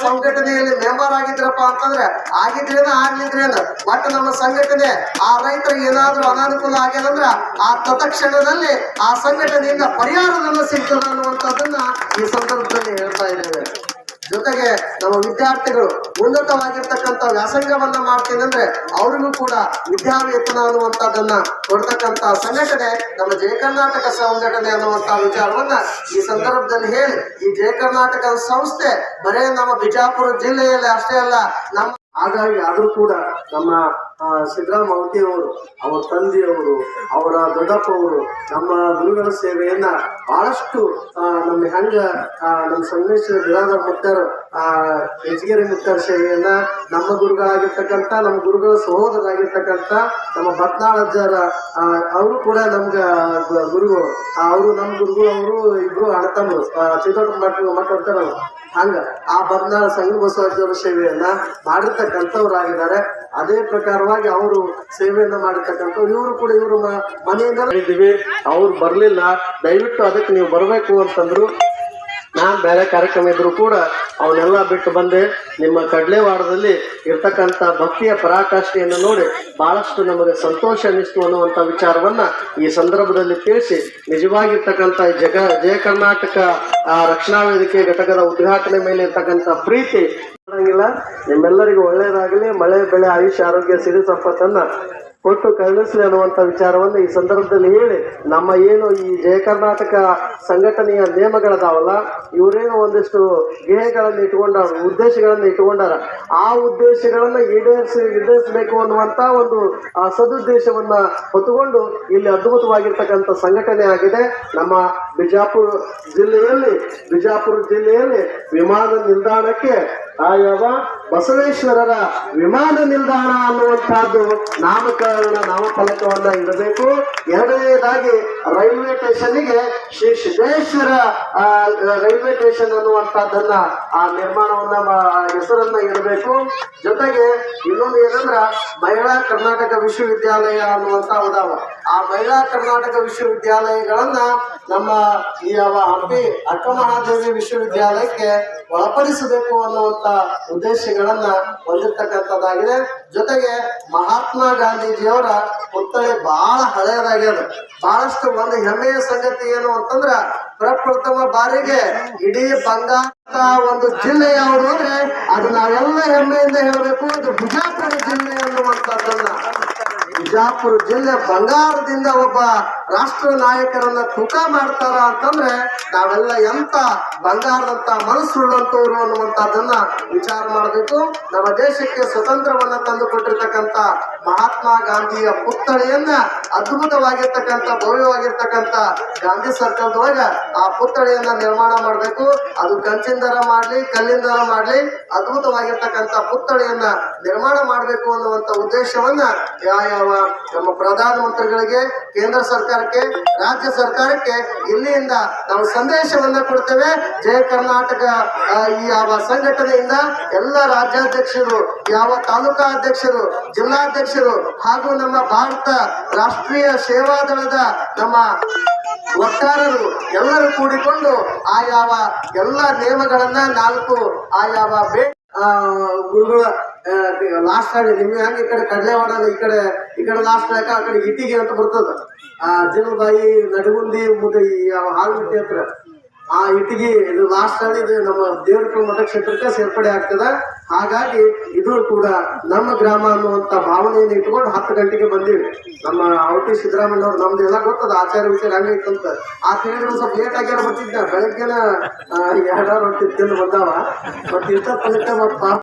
ಸಂಘಟನೆಯಲ್ಲಿ ಮೆಂಬರ್ ಆಗಿದ್ರಪ್ಪ ಅಂತಂದ್ರೆ ಆಗಿದ್ರೇನ ಆಗ್ಲಿದ್ರೇನ ಬಟ್ ನಮ್ಮ ಸಂಘಟನೆ ಆ ರೈತರಿಗೆ ಏನಾದ್ರೂ ಅನಾನುಕೂಲ ಆಗ್ಯದಂದ್ರ ಆ ತತ್ಕ್ಷಣದಲ್ಲಿ ಆ ಸಂಘಟನೆಯಿಂದ ಪರಿಹಾರಧನ ಸಿಗ್ತದೆ ಅನ್ನುವಂಥದ್ದನ್ನ ಈ ಸಂದರ್ಭದಲ್ಲಿ ಹೇಳ್ತಾ ಇದ್ದೇವೆ. ಜೊತೆಗೆ ನಮ್ಮ ವಿದ್ಯಾರ್ಥಿಗಳು ಉನ್ನತವಾಗಿರ್ತಕ್ಕಂಥ ವ್ಯಾಸಂಗವನ್ನ ಮಾಡ್ತೀನಿ ಅಂದ್ರೆ ಅವ್ರಿಗೂ ಕೂಡ ವಿದ್ಯಾವೇತನ ಅನ್ನುವಂಥದ್ದನ್ನ ಕೊಡ್ತಕ್ಕಂಥ ಸಂಘಟನೆ ನಮ್ಮ ಜಯ ಕರ್ನಾಟಕ ಸಂಘಟನೆ ಅನ್ನುವಂಥ ವಿಚಾರವನ್ನ ಈ ಸಂದರ್ಭದಲ್ಲಿ ಹೇಳಿ, ಈ ಜಯ ಕರ್ನಾಟಕ ಸಂಸ್ಥೆ ಬರೇ ನಮ್ಮ ಬಿಜಾಪುರ ಜಿಲ್ಲೆಯಲ್ಲಿ ಅಷ್ಟೇ ಅಲ್ಲ, ನಮ್ಮ ಹಾಗಾಗಿ ಆದ್ರೂ ಕೂಡ ನಮ್ಮ ಸಿದ್ದರಾಮ ಔಟಿಯವರು, ಅವರ ತಂದೆಯವರು, ಅವರ ದೊಡ್ಡಪ್ಪವರು ನಮ್ಮ ಗುರುಗಳ ಸೇವೆಯನ್ನ ಬಹಳಷ್ಟು ನಮ್ಮ ಹೆಂಗ ನಮ್ಮ ಸಂಗಮೇಶ್ವರ ಬಿರಾದರ್ ಮುಕ್ತಾರ ಹೆಜ್ಗೇರಿ ಮುಕ್ತಾರ ಸೇವೆಯನ್ನ ನಮ್ಮ ಗುರುಗಳಾಗಿರ್ತಕ್ಕಂಥ ನಮ್ಮ ಗುರುಗಳ ಸಹೋದರಾಗಿರ್ತಕ್ಕಂಥ ನಮ್ಮ ಭಟ್ನಾಳ್ ಅಜ್ಜರ ಅವರು ಕೂಡ ನಮ್ಗ ಗುರುಗಳು, ಅವರು ನಮ್ಮ ಗುರುಗಳು, ಅವರು ಇಬ್ರು ಅಣ್ಣತಮ್ಮರು ಚಿತ್ರೊಟ್ಟ ಮಠ ಅಂತಾರಲ್ಲ ಹಂಗ ಆ ಭಟ್ನಾಳ್ ಸಂಘ ಬಸವಜ್ಜರ ಸೇವೆಯನ್ನ ಮಾಡಿರ್ತಕ್ಕಂಥವ್ರಾಗಿದ್ದಾರೆ. ಅದೇ ಪ್ರಕಾರವಾಗಿ ಅವರು ಸೇವೆಯನ್ನ ಮಾಡಿರ್ತಕ್ಕಂಥ ಇವರು ಕೂಡ ಇವರು ಮನೆಯಿಂದ ಇದ್ದೀವಿ. ಅವ್ರು ಬರ್ಲಿಲ್ಲ, ದಯವಿಟ್ಟು ಅದಕ್ಕೆ ನೀವು ಬರಬೇಕು ಅಂತಂದ್ರು. ನಾನು ಬೇರೆ ಕಾರ್ಯಕ್ರಮ ಇದ್ರು ಕೂಡ ಅವನ್ನೆಲ್ಲ ಬಿಟ್ಟು ಬಂದೆ. ನಿಮ್ಮ ಕಡ್ಲೆವಾಡದಲ್ಲಿ ಇರ್ತಕ್ಕಂಥ ಭಕ್ತಿಯ ಪರಾಕಾಷ್ಠೆಯನ್ನು ನೋಡಿ ಬಹಳಷ್ಟು ನಮಗೆ ಸಂತೋಷ ಅನ್ನಿಸ್ತು ಅನ್ನುವಂಥ ವಿಚಾರವನ್ನ ಈ ಸಂದರ್ಭದಲ್ಲಿ ತಿಳಿಸಿ, ನಿಜವಾಗಿರ್ತಕ್ಕಂಥ ಜಯ ಕರ್ನಾಟಕ ರಕ್ಷಣಾ ವೇದಿಕೆ ಘಟಕದ ಉದ್ಘಾಟನೆ ಮೇಲೆ ಇರ್ತಕ್ಕಂಥ ಪ್ರೀತಿ ಮಾಡಂಗಿಲ್ಲ. ನಿಮ್ಮೆಲ್ಲರಿಗೂ ಒಳ್ಳೆಯದಾಗಲಿ, ಮಳೆ ಬೆಳೆ ಆಯುಷ್ಯ ಆರೋಗ್ಯ ಸಿರಿ ಸಂಪತ್ತನ್ನ ಕೊಟ್ಟು ಕರುಣಿಸಲಿ ಅನ್ನುವಂಥ ವಿಚಾರವನ್ನು ಈ ಸಂದರ್ಭದಲ್ಲಿ ಹೇಳಿ, ನಮ್ಮ ಏನು ಈ ಜಯ ಕರ್ನಾಟಕ ಸಂಘಟನೆಯ ನಿಯಮಗಳದಾವಲ್ಲ, ಇವರೇನು ಒಂದಿಷ್ಟು ಧ್ಯೇಯಗಳನ್ನು ಇಟ್ಕೊಂಡಾರ, ಉದ್ದೇಶಗಳನ್ನು ಇಟ್ಕೊಂಡಾರ, ಆ ಉದ್ದೇಶಗಳನ್ನ ಈಡೇರಿಸಬೇಕು ಅನ್ನುವಂಥ ಒಂದು ಸದುದ್ದೇಶವನ್ನ ಹೊತ್ತುಕೊಂಡು ಇಲ್ಲಿ ಅದ್ಭುತವಾಗಿರ್ತಕ್ಕಂಥ ಸಂಘಟನೆ ಆಗಿದೆ. ನಮ್ಮ ಬಿಜಾಪುರ ಜಿಲ್ಲೆಯಲ್ಲಿ ವಿಮಾನ ನಿಲ್ದಾಣಕ್ಕೆ ಯಾವ ಬಸವೇಶ್ವರರ ವಿಮಾನ ನಿಲ್ದಾಣ ಅನ್ನುವಂತಹದ್ದು ನಾಮಫಲಕವನ್ನ ಇಡಬೇಕು. ಎರಡನೇದಾಗಿ ರೈಲ್ವೆ ಸ್ಟೇಷನ್ಗೆ ಶ್ರೀ ಸಿದ್ದೇಶ್ವರ ರೈಲ್ವೆ ಸ್ಟೇಷನ್ ಅನ್ನುವಂತಹದ್ದನ್ನ ಆ ನಿರ್ಮಾಣವನ್ನ ಹೆಸರನ್ನ ಇಡಬೇಕು. ಜೊತೆಗೆ ಇನ್ನೊಂದು ಏನಂದ್ರ ಮಹಿಳಾ ಕರ್ನಾಟಕ ವಿಶ್ವವಿದ್ಯಾಲಯ ಅನ್ನುವಂತ ಉದಾವ, ಆ ಮಹಿಳಾ ಕರ್ನಾಟಕ ವಿಶ್ವವಿದ್ಯಾಲಯಗಳನ್ನ ನಮ್ಮ ಈ ಹಂಪಿ ಅಕ್ಕ ಮಹಾದೇವಿ ವಿಶ್ವವಿದ್ಯಾಲಯಕ್ಕೆ ಒಳಪಡಿಸಬೇಕು ಅನ್ನುವಂತ ಉದ್ದೇಶಗಳನ್ನ ಹೊಂದಿರತಕ್ಕಂಥದ್ದಾಗಿದೆ. ಜೊತೆಗೆ ಮಹಾತ್ಮ ಗಾಂಧೀಜಿಯವರ ಪುತ್ಥಳಿ ಬಹಳ ಹಳೆಯದಾಗ್ಯದ. ಬಹಳಷ್ಟು ಒಂದು ಹೆಮ್ಮೆಯ ಸಂಗತಿ ಏನು ಅಂತಂದ್ರ ಪ್ರಪ್ರಥಮ ಬಾರಿಗೆ ಇಡೀ ಬಂಗಾರದ ಒಂದು ಜಿಲ್ಲೆ ಯಾವುದು ಅಂದ್ರೆ ಅದು ನಾವೆಲ್ಲ ಹೆಮ್ಮೆಯಿಂದ ಹೇಳಬೇಕು, ಅದು ಬಿಜಾಪುರ ಜಿಲ್ಲೆ ಅನ್ನುವಂಥದ್ದನ್ನ. ಬಿಜಾಪುರ ಜಿಲ್ಲೆ ಬಂಗಾರದಿಂದ ಒಬ್ಬ ರಾಷ್ಟ್ರ ನಾಯಕರನ್ನ ತೂಕ ಮಾಡ್ತಾರ ಅಂತಂದ್ರೆ ನಾವೆಲ್ಲ ಎಂತ ಬಂಗಾರದಂತ ಮನಸ್ಸುಳ್ಳಂತವ್ರು ಅನ್ನುವಂಥದ್ದನ್ನ ವಿಚಾರ ಮಾಡಬೇಕು. ನಮ್ಮ ದೇಶಕ್ಕೆ ಸ್ವತಂತ್ರವನ್ನ ತಂದು ಕೊಟ್ಟಿರ್ತಕ್ಕಂಥ ಮಹಾತ್ಮ ಗಾಂಧಿಯ ಪುತ್ಥಳಿಯನ್ನ ಅದ್ಭುತವಾಗಿರ್ತಕ್ಕಂಥ ಭವ್ಯವಾಗಿರ್ತಕ್ಕಂಥ ಗಾಂಧಿ ಸರ್ಕಲ್ದೊಳಗ ಆ ಪುತ್ಥಳಿಯನ್ನ ನಿರ್ಮಾಣ ಮಾಡಬೇಕು. ಅದು ಕಂಚಿಂದರ ಮಾಡ್ಲಿ, ಕಲ್ಲಿಂದರ ಮಾಡ್ಲಿ, ಅದ್ಭುತವಾಗಿರ್ತಕ್ಕಂಥ ಪುತ್ಥಳಿಯನ್ನ ನಿರ್ಮಾಣ ಮಾಡಬೇಕು ಅನ್ನುವಂಥ ಉದ್ದೇಶವನ್ನ ಯಾವ ನಮ್ಮ ಪ್ರಧಾನಮಂತ್ರಿಗಳಿಗೆ, ಕೇಂದ್ರ ಸರ್ಕಾರಕ್ಕೆ, ರಾಜ್ಯ ಸರ್ಕಾರಕ್ಕೆ ಇಲ್ಲಿಂದ ನಾವು ಸಂದೇಶವನ್ನ ಕೊಡ್ತೇವೆ. ಜಯ ಕರ್ನಾಟಕ ಈ ಯಾವ ಸಂಘಟನೆಯಿಂದ ಎಲ್ಲ ರಾಜ್ಯಾಧ್ಯಕ್ಷರು, ಯಾವ ತಾಲೂಕಾ ಅಧ್ಯಕ್ಷರು, ಜಿಲ್ಲಾಧ್ಯಕ್ಷರು ಹಾಗೂ ನಮ್ಮ ಭಾರತ ರಾಷ್ಟ್ರೀಯ ಸೇವಾದಳದ ನಮ್ಮ ವಕ್ತಾರರು ಎಲ್ಲರೂ ಕೂಡಿಕೊಂಡು ಆ ಯಾವ ಎಲ್ಲ ನಿಯಮಗಳನ್ನ 4 ಆ ಯಾವ ಗುರುಗಳ ಲಾಸ್ಟ್ ಆಗಿ ನಿಮ್ಗೆ ಹಂಗೆ ಈ ಕಡೆ ಕಡಲೆವಾಡ ಈ ಕಡೆ ಲಾಸ್ಟ್ ಆಗ ಆ ಕಡೆ ಇಟ್ಟಿಗೆ ಅಂತ ಬರ್ತದ, ಜಿಲ್ಬಾಯಿ ನಡಗುಂದಿ ಮುದ್ದೆ ಈ ಹಾಲ್ಮಿಟ್ಟಿ ಹತ್ರ ಆ ಇಟ್ಟಿಗೆ ಇದು ಲಾಸ್ಟ್ ಆಗಿ ಇದು ನಮ್ಮ ದೇವರ ಮತಕ್ಷೇತ್ರಕ್ಕೆ ಸೇರ್ಪಡೆ ಆಗ್ತದೆ. ಹಾಗಾಗಿ ಇದು ಕೂಡ ನಮ್ಮ ಗ್ರಾಮ ಅನ್ನುವಂಥ ಭಾವನೆಯನ್ನು ಇಟ್ಕೊಂಡು 10 ಗಂಟೆಗೆ ಬಂದೀವಿ. ನಮ್ಮ ಔಟಿ ಸಿದ್ದರಾಮಯ್ಯವ್ರು ನಮ್ದು ಎಲ್ಲ ಗೊತ್ತದ ಆಚಾರ ವಿಚಾರ ಹಂಗೈತಂತ. ಆ ತಿಳಿದ್ರೆ ಸ್ವಲ್ಪ ಲೇಟ್ ಆಗ್ಯಾರ ಬರ್ತಿದ್ದ, ಬೆಳಗ್ಗೆನ 2 ರೊಟ್ಟಿ ತಿಂದು ಬಂದಾವ. ಮತ್ತೆ ಇಂಥ ಫಲಿತ